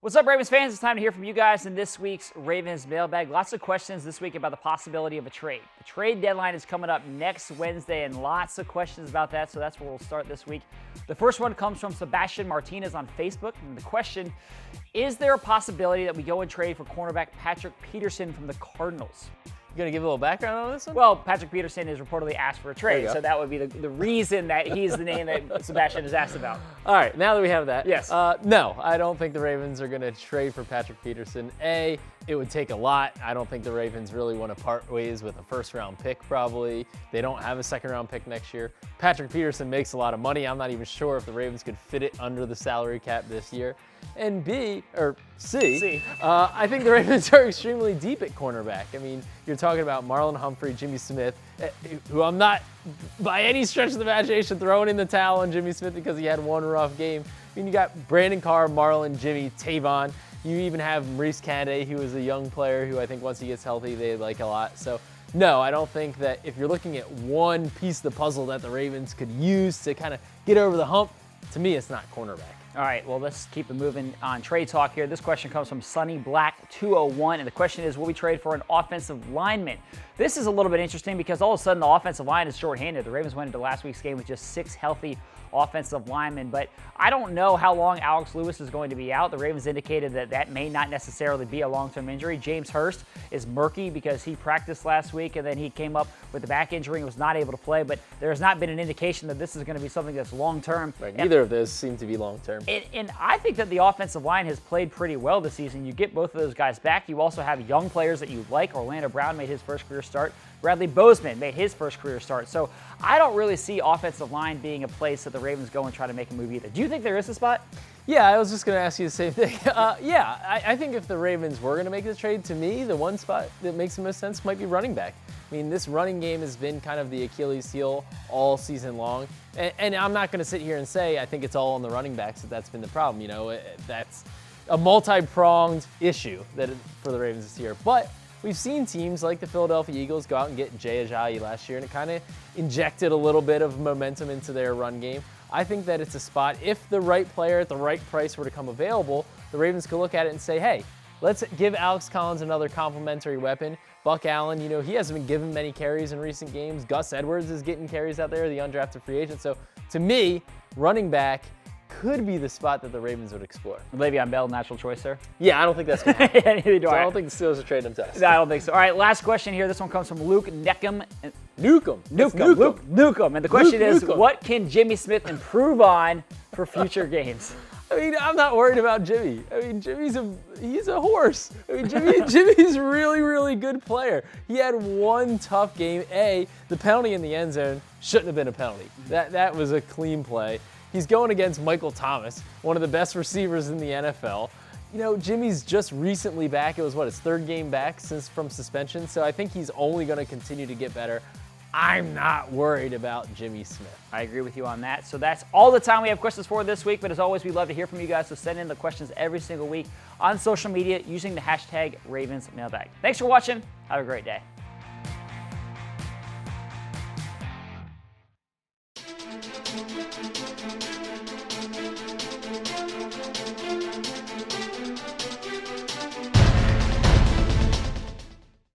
What's up, Ravens fans? It's time to hear from you guys in this week's Ravens Mailbag. Lots of questions this week about the possibility of a trade. The trade deadline is coming up next Wednesday, and lots of questions about that, so that's where we'll start this week. The first one comes from Sebastian Martinez on Facebook, and the question, is there a possibility that we go and trade for cornerback Patrick Peterson from the Cardinals? You gonna give a little background on this one? Well, Patrick Peterson is reportedly asked for a trade, so that would be the reason that he's the name that Sebastian is asked about. All right, now that we have that. Yes. No, I don't think the Ravens are gonna trade for Patrick Peterson. It would take a lot. I don't think the Ravens really want to part ways with a first-round pick, probably. They don't have a second-round pick next year. Patrick Peterson makes a lot of money. I'm not even sure if the Ravens could fit it under the salary cap this year. And C. I think the Ravens are extremely deep at cornerback. I mean, you're talking about Marlon Humphrey, Jimmy Smith, who I'm not by any stretch of the imagination throwing in the towel on Jimmy Smith because he had one rough game. I mean, you got Brandon Carr, Marlon, Jimmy, Tavon. You even have Maurice Canady, who is a young player who I think once he gets healthy, they like a lot. So, no, I don't think that if you're looking at one piece of the puzzle that the Ravens could use to kind of get over the hump, to me, it's not cornerback. All right, well, let's keep it moving on trade talk here. This question comes from Sunny Black 201, and the question is, will we trade for an offensive lineman? This is a little bit interesting because all of a sudden the offensive line is shorthanded. The Ravens went into last week's game with just 6 healthy offensive linemen, but I don't know how long Alex Lewis is going to be out. The Ravens indicated that that may not necessarily be a long-term injury. James Hurst is murky because he practiced last week and then he came up with a back injury and was not able to play, but there has not been an indication that this is going to be something that's long-term. Right, neither of those seem to be long-term. And I think that the offensive line has played pretty well this season. You get both of those guys back. You also have young players that you like. Orlando Brown made his first career start. Bradley Bozeman made his first career start. So I don't really see offensive line being a place that the Ravens go and try to make a move either. Do you think there is a spot? Yeah, I was just going to ask you the same thing. I think if the Ravens were going to make this trade, to me, the one spot that makes the most sense might be running back. I mean, this running game has been kind of the Achilles heel all season long. And I'm not going to sit here and say I think it's all on the running backs that's been the problem. You know, that's a multi-pronged issue for the Ravens this year. But we've seen teams like the Philadelphia Eagles go out and get Jay Ajayi last year, and it kind of injected a little bit of momentum into their run game. I think that it's a spot, if the right player at the right price were to come available, the Ravens could look at it and say, hey, let's give Alex Collins another complementary weapon. Buck Allen, you know, he hasn't been given many carries in recent games. Gus Edwards is getting carries out there, the undrafted free agent. So to me, running back could be the spot that the Ravens would explore. Le'Veon Bell, natural choice, sir? Yeah, I don't think that's going to happen. Yeah, neither do I. I don't think the Steelers are trading him to us. No, I don't think so. All right, last question here. This one comes from Luke Nukem. Luke Nukem. And the question is, what can Jimmy Smith improve on for future games? I mean, I'm not worried about Jimmy. I mean, he's a horse. I mean, Jimmy's a really, really good player. He had one tough game. The penalty in the end zone shouldn't have been a penalty. That was a clean play. He's going against Michael Thomas, one of the best receivers in the NFL. You know, Jimmy's just recently back. It was, his third game back from suspension. So I think he's only going to continue to get better. I'm not worried about Jimmy Smith. I agree with you on that. So that's all the time we have questions for this week. But as always, we love to hear from you guys. So send in the questions every single week on social media using the hashtag RavensMailbag. Thanks for watching. Have a great day.